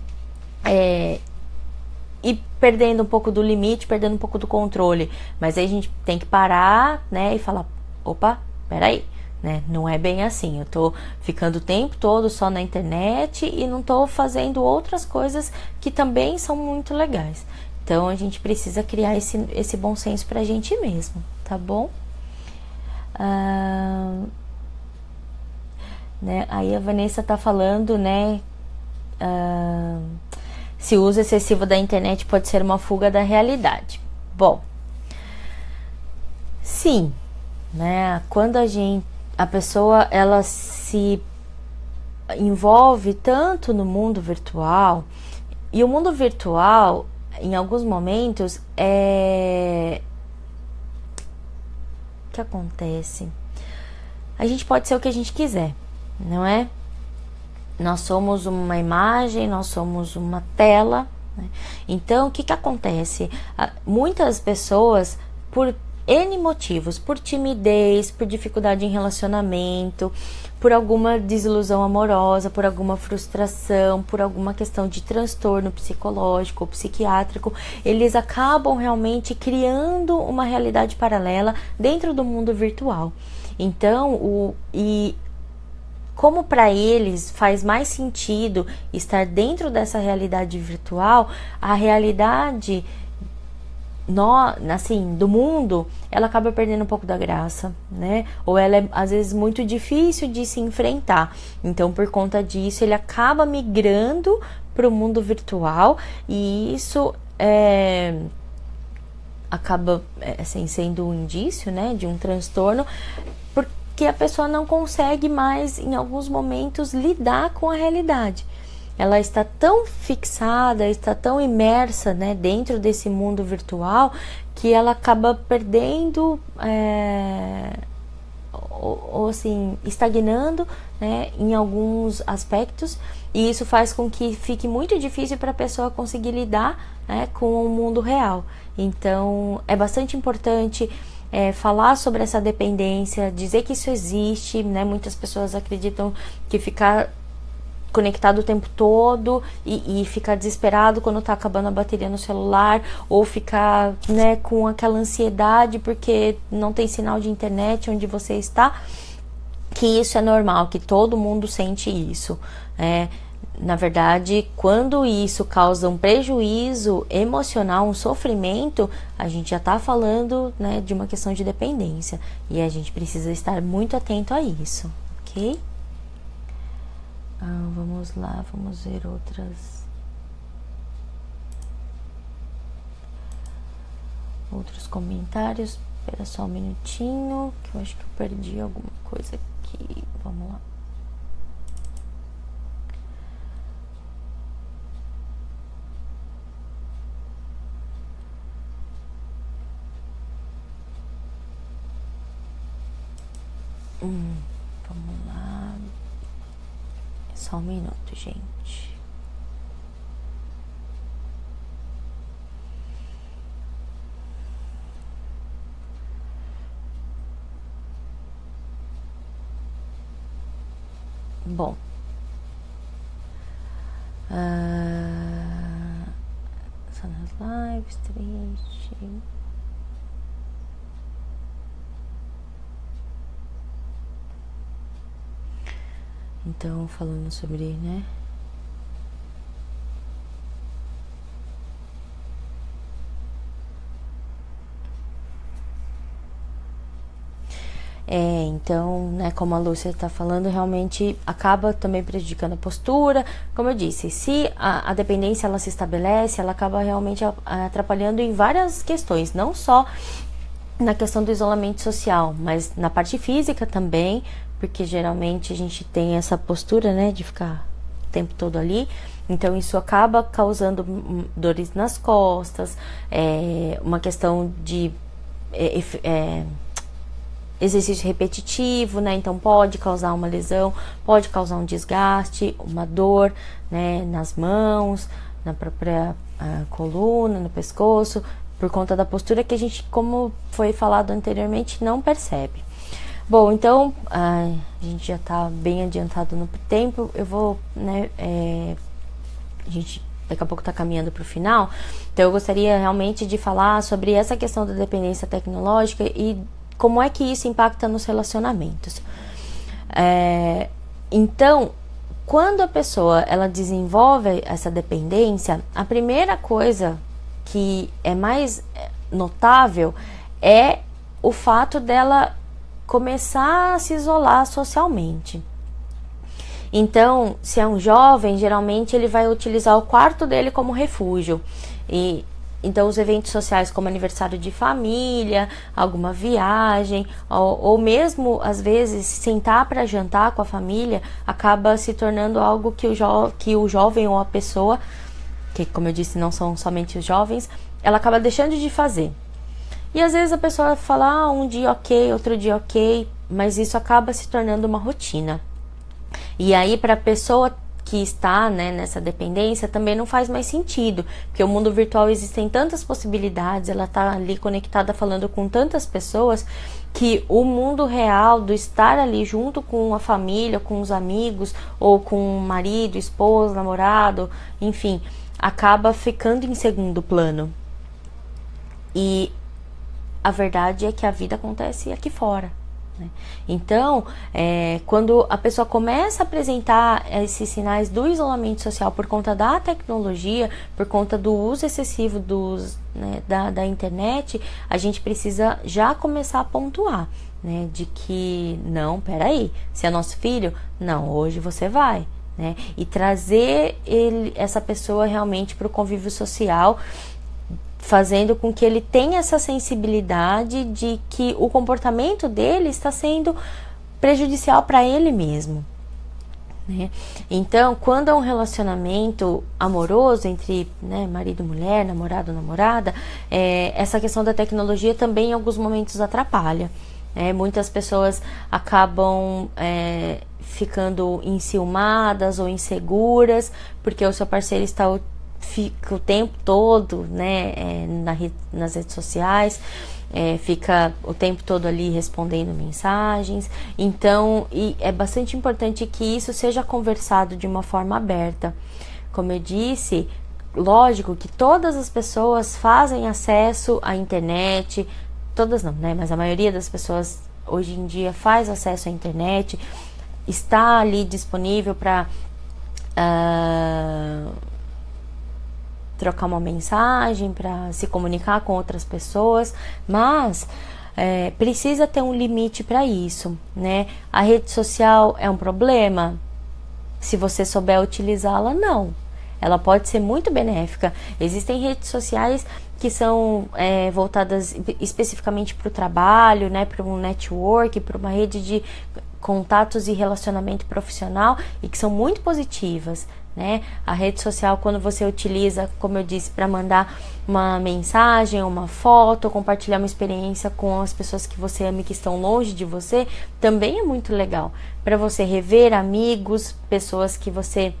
e perdendo um pouco do limite, perdendo um pouco do controle. Mas aí a gente tem que parar, né, e falar, opa, peraí, né, não é bem assim. Eu tô ficando o tempo todo só na internet e não tô fazendo outras coisas que também são muito legais. Então a gente precisa criar esse bom senso pra gente mesmo, tá bom? Né, aí a Vanessa tá falando, né, se o uso excessivo da internet pode ser uma fuga da realidade. Bom, sim, né? Quando a pessoa, ela se envolve tanto no mundo virtual, e o mundo virtual, em alguns momentos, o que acontece? A gente pode ser o que a gente quiser, não é? Nós somos uma imagem, nós somos uma tela, né? Então, o que acontece? Muitas pessoas, por N motivos, por timidez, por dificuldade em relacionamento, por alguma desilusão amorosa, por alguma frustração, por alguma questão de transtorno psicológico ou psiquiátrico, eles acabam realmente criando uma realidade paralela dentro do mundo virtual. Então, como para eles faz mais sentido estar dentro dessa realidade virtual, a realidade do mundo, ela acaba perdendo um pouco da graça, né? Ou ela é às vezes muito difícil de se enfrentar. Então, por conta disso, ele acaba migrando para o mundo virtual, e isso acaba assim, sendo um indício, né, de um transtorno, porque a pessoa não consegue mais, em alguns momentos, lidar com a realidade. Ela está tão fixada, está tão imersa, né, dentro desse mundo virtual, que ela acaba perdendo, ou assim, estagnando, né, em alguns aspectos, e isso faz com que fique muito difícil para a pessoa conseguir lidar, né, com o mundo real. Então é bastante importante falar sobre essa dependência, dizer que isso existe, né? Muitas pessoas acreditam que ficar conectado o tempo todo e ficar desesperado quando tá acabando a bateria no celular, ou ficar, né, com aquela ansiedade porque não tem sinal de internet onde você está, que isso é normal, que todo mundo sente isso. Na verdade, quando isso causa um prejuízo emocional, um sofrimento, a gente já está falando, né, de uma questão de dependência, e a gente precisa estar muito atento a isso, ok? Vamos lá, vamos ver outros comentários. Espera só um minutinho, que eu acho que eu perdi alguma coisa aqui. Vamos lá. Vamos lá. Só um minuto, gente. Bom. Só nas lives, triste. Então, falando sobre, né? Então, né, como a Lúcia está falando, realmente acaba também prejudicando a postura. Como eu disse, se a dependência ela se estabelece, ela acaba realmente atrapalhando em várias questões, não só na questão do isolamento social, mas na parte física também, porque geralmente a gente tem essa postura, né, de ficar o tempo todo ali. Então isso acaba causando dores nas costas, uma questão de exercício repetitivo, né? Então pode causar uma lesão, pode causar um desgaste, uma dor, né, nas mãos, na própria coluna, no pescoço, por conta da postura que a gente, como foi falado anteriormente, não percebe. Bom, então a gente já está bem adiantado no tempo. Eu vou, né, a gente daqui a pouco está caminhando para o final, então eu gostaria realmente de falar sobre essa questão da dependência tecnológica e como é que isso impacta nos relacionamentos. Então, quando a pessoa ela desenvolve essa dependência, a primeira coisa que é mais notável é o fato dela começar a se isolar socialmente. Então, se é um jovem, geralmente ele vai utilizar o quarto dele como refúgio. E então os eventos sociais como aniversário de família, alguma viagem, ou mesmo às vezes sentar para jantar com a família, acaba se tornando algo que o jovem ou a pessoa, que como eu disse não são somente os jovens, ela acaba deixando de fazer. E às vezes a pessoa fala, um dia ok, outro dia ok, mas isso acaba se tornando uma rotina. E aí para a pessoa que está, né, nessa dependência também não faz mais sentido, porque o mundo virtual existem tantas possibilidades, ela está ali conectada falando com tantas pessoas, que o mundo real do estar ali junto com a família, com os amigos, ou com o marido, esposo, namorado, enfim, acaba ficando em segundo plano. E a verdade é que a vida acontece aqui fora. Então, quando a pessoa começa a apresentar esses sinais do isolamento social por conta da tecnologia, por conta do uso excessivo da internet, a gente precisa já começar a pontuar, né, de que não, peraí, se é nosso filho, não, hoje você vai, né, e trazer essa pessoa realmente para o convívio social, fazendo com que ele tenha essa sensibilidade de que o comportamento dele está sendo prejudicial para ele mesmo, né? Então, quando é um relacionamento amoroso entre, né, marido e mulher, namorado e namorada, essa questão da tecnologia também em alguns momentos atrapalha. Muitas pessoas acabam ficando enciumadas ou inseguras porque o seu parceiro fica o tempo todo, né, nas redes sociais, fica o tempo todo ali respondendo mensagens. Então, é bastante importante que isso seja conversado de uma forma aberta. Como eu disse, lógico que todas as pessoas fazem acesso à internet, todas não, né, mas a maioria das pessoas hoje em dia faz acesso à internet, está ali disponível para trocar uma mensagem, para se comunicar com outras pessoas, mas precisa ter um limite para isso, né? A rede social é um problema? Se você souber utilizá-la, não. Ela pode ser muito benéfica. Existem redes sociais que são voltadas especificamente para o trabalho, né, para um network, para uma rede de contatos e relacionamento profissional, e que são muito positivas, né? A rede social, quando você utiliza, como eu disse, para mandar uma mensagem, uma foto, compartilhar uma experiência com as pessoas que você ama e que estão longe de você, também é muito legal. Para você rever amigos, pessoas que você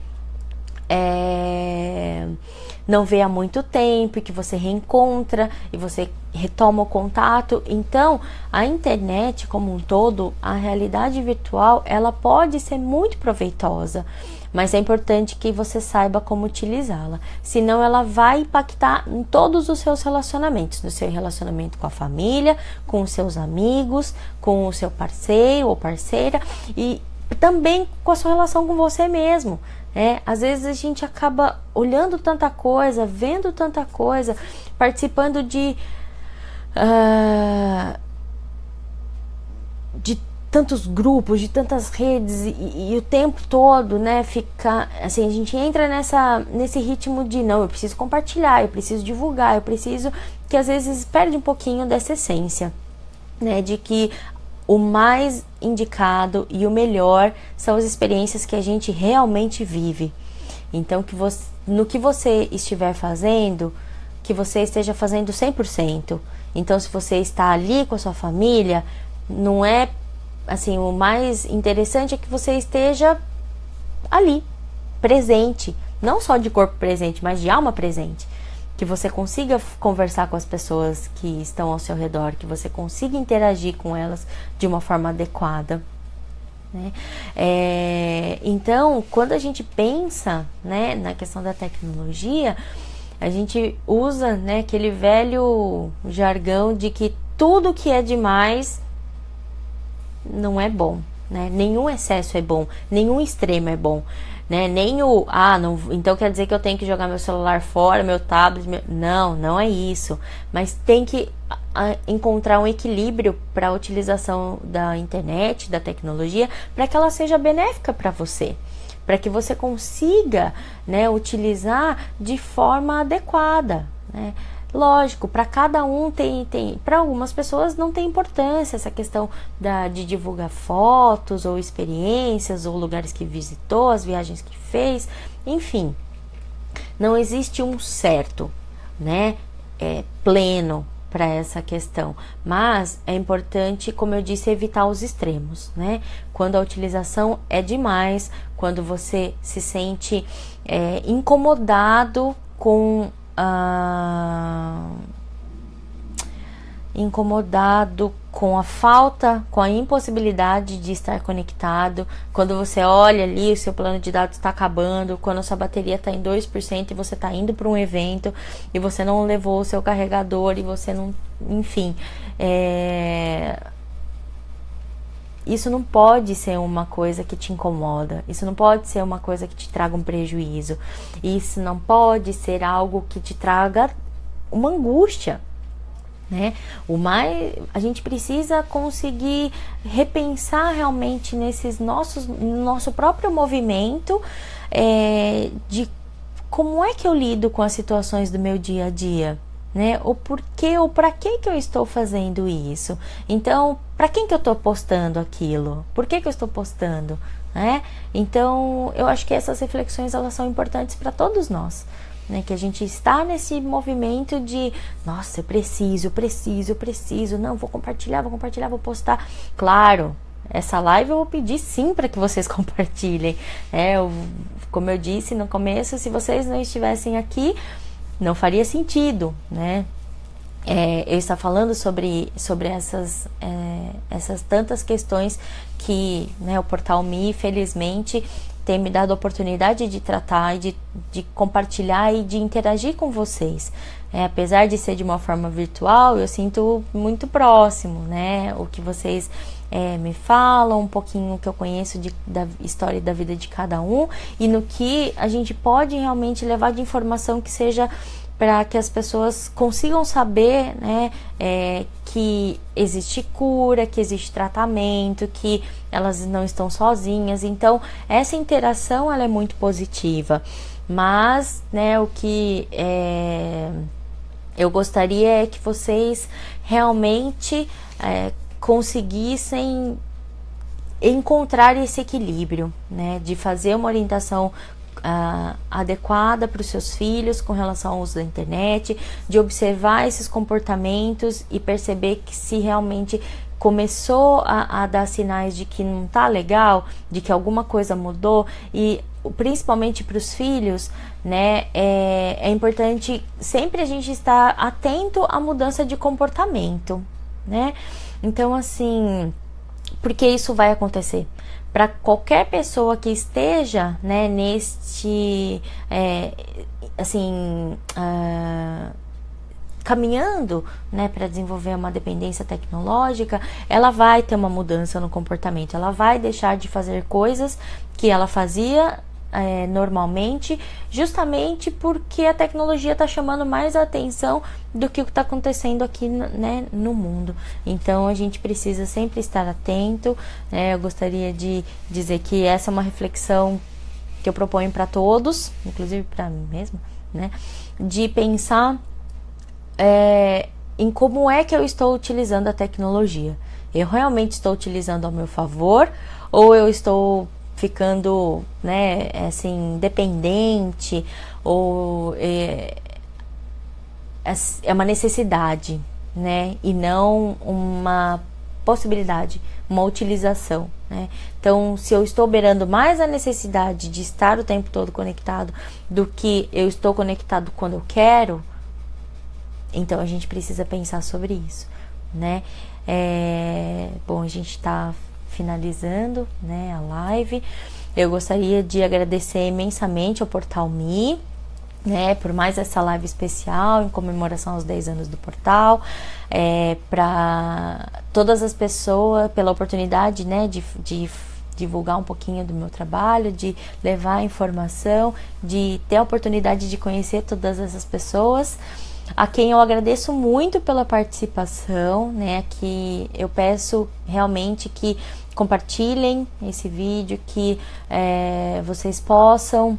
não vê há muito tempo e que você reencontra e você retoma o contato. Então, a internet como um todo, a realidade virtual, ela pode ser muito proveitosa, mas é importante que você saiba como utilizá-la, senão ela vai impactar em todos os seus relacionamentos, no seu relacionamento com a família, com os seus amigos, com o seu parceiro ou parceira, e também com a sua relação com você mesmo. Às vezes a gente acaba olhando tanta coisa, vendo tanta coisa, participando de tantos grupos, de tantas redes, e o tempo todo, né, fica assim, a gente entra nesse ritmo de não, eu preciso compartilhar, eu preciso divulgar, eu preciso, que às vezes perde um pouquinho dessa essência, né, de que o mais indicado e o melhor são as experiências que a gente realmente vive. Então, no que você estiver fazendo, que você esteja fazendo 100%. Então, se você está ali com a sua família, não é assim, o mais interessante é que você esteja ali, presente, não só de corpo presente, mas de alma presente. Que você consiga conversar com as pessoas que estão ao seu redor, que você consiga interagir com elas de uma forma adequada, né? Então, quando a gente pensa, né, na questão da tecnologia, a gente usa, né, aquele velho jargão de que tudo que é demais não é bom, né? Nenhum excesso é bom, nenhum extremo é bom, né? Nem não, então quer dizer que eu tenho que jogar meu celular fora, meu tablet, não é isso, mas tem que encontrar um equilíbrio para a utilização da internet, da tecnologia, para que ela seja benéfica para você, para que você consiga, né, utilizar de forma adequada, né? Lógico, para cada um tem para algumas pessoas não tem importância essa questão de divulgar fotos ou experiências ou lugares que visitou, as viagens que fez, enfim, não existe um certo, né, pleno para essa questão, mas é importante, como eu disse, evitar os extremos, né? Quando a utilização é demais, quando você se sente incomodado com a falta, com a impossibilidade de estar conectado, quando você olha ali, o seu plano de dados está acabando, quando a sua bateria está em 2% e você está indo para um evento e você não levou o seu carregador e você não, enfim, isso não pode ser uma coisa que te incomoda, isso não pode ser uma coisa que te traga um prejuízo, isso não pode ser algo que te traga uma angústia, né? A gente precisa conseguir repensar realmente nosso próprio movimento, de como é que eu lido com as situações do meu dia a dia, né? O porquê ou para que eu estou fazendo isso. Então, para quem que eu estou postando aquilo? Por que eu estou postando, né? Então, eu acho que essas reflexões elas são importantes para todos nós, né? Que a gente está nesse movimento de, nossa, eu preciso, não, vou compartilhar, vou postar. Claro, essa live eu vou pedir sim para que vocês compartilhem. Como eu disse no começo, se vocês não estivessem aqui, não faria sentido, né? Eu estar falando sobre essas tantas questões que, né, o Portal Me, felizmente, tem me dado a oportunidade de tratar, de compartilhar e de interagir com vocês. Apesar de ser de uma forma virtual, eu sinto muito próximo, né? O que vocês me falam, um pouquinho que eu conheço da história e da vida de cada um, e no que a gente pode realmente levar de informação que seja para que as pessoas consigam saber, né, que existe cura, que existe tratamento, que elas não estão sozinhas. Então, essa interação ela é muito positiva. Mas, né, o que eu gostaria é que vocês realmente conseguissem encontrar esse equilíbrio, né, de fazer uma orientação adequada para os seus filhos com relação ao uso da internet, de observar esses comportamentos e perceber que se realmente começou a dar sinais de que não tá legal, de que alguma coisa mudou, e principalmente para os filhos, né, é importante sempre a gente estar atento à mudança de comportamento, né? Então, assim, porque isso vai acontecer para qualquer pessoa que esteja, né, caminhando, né, para desenvolver uma dependência tecnológica, ela vai ter uma mudança no comportamento, ela vai deixar de fazer coisas que ela fazia normalmente, justamente porque a tecnologia está chamando mais a atenção do que o que está acontecendo aqui, né, no mundo. Então a gente precisa sempre estar atento, né? Eu gostaria de dizer que essa é uma reflexão que eu proponho para todos, inclusive para mim mesma, né, de pensar em como é que eu estou utilizando a tecnologia. Eu realmente estou utilizando ao meu favor, ou eu estou ficando, né, assim, dependente, ou é uma necessidade, né, e não uma possibilidade, uma utilização, né? Então, se eu estou beirando mais a necessidade de estar o tempo todo conectado do que eu estou conectado quando eu quero, então a gente precisa pensar sobre isso, né? Bom, a gente está finalizando, né, a live. Eu gostaria de agradecer imensamente ao Portal Me, né, por mais essa live especial em comemoração aos 10 anos do portal, para todas as pessoas, pela oportunidade, né, de divulgar um pouquinho do meu trabalho, de levar informação, de ter a oportunidade de conhecer todas essas pessoas, a quem eu agradeço muito pela participação, né, que eu peço realmente que compartilhem esse vídeo, que vocês possam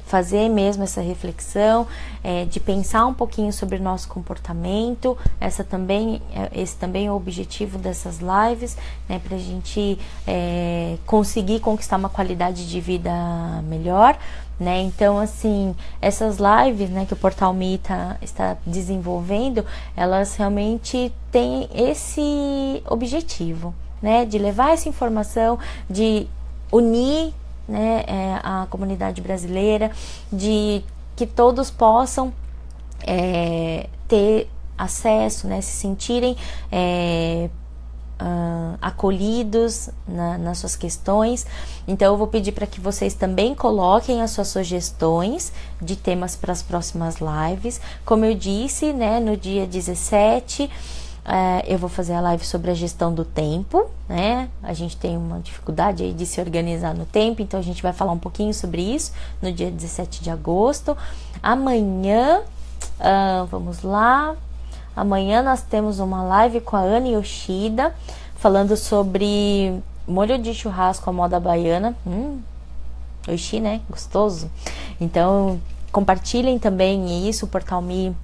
fazer mesmo essa reflexão, de pensar um pouquinho sobre o nosso comportamento. Esse também é o objetivo dessas lives, né, para a gente conseguir conquistar uma qualidade de vida melhor, né? Então, assim, essas lives, né, que o Portal Me está desenvolvendo, elas realmente têm esse objetivo, né, de levar essa informação, de unir, né, a comunidade brasileira, de que todos possam ter acesso, né, se sentirem acolhidos nas suas questões. Então eu vou pedir para que vocês também coloquem as suas sugestões de temas para as próximas lives. Como eu disse, né, no dia 17 eu vou fazer a live sobre a gestão do tempo, né? A gente tem uma dificuldade aí de se organizar no tempo, então a gente vai falar um pouquinho sobre isso no dia 17 de agosto. Amanhã, vamos lá, amanhã nós temos uma live com a Ana Yoshida, falando sobre molho de churrasco à moda baiana. Oxi, né? Gostoso. Então, Compartilhem também isso, o Portal Me,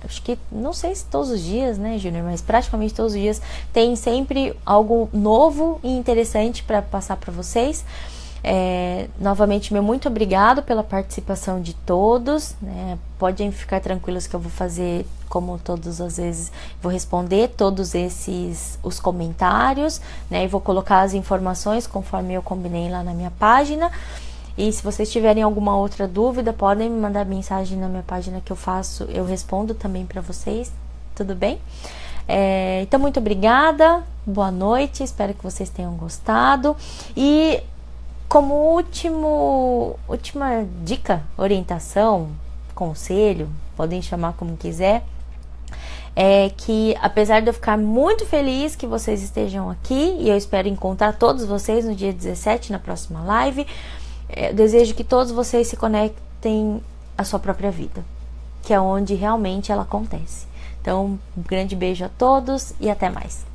acho que, não sei se todos os dias, né, Júnior, mas praticamente todos os dias tem sempre algo novo e interessante para passar para vocês. Novamente, meu muito obrigado pela participação de todos, né? Podem ficar tranquilos que eu vou fazer, como todas as vezes, vou responder todos os comentários, né? E vou colocar as informações conforme eu combinei lá na minha página. E se vocês tiverem alguma outra dúvida, podem me mandar mensagem na minha página que eu respondo também para vocês, tudo bem? Então, muito obrigada, boa noite, espero que vocês tenham gostado. E como última dica, orientação, conselho, podem chamar como quiser, é que apesar de eu ficar muito feliz que vocês estejam aqui, e eu espero encontrar todos vocês no dia 17, na próxima live, eu desejo que todos vocês se conectem à sua própria vida, que é onde realmente ela acontece. Então, um grande beijo a todos e até mais.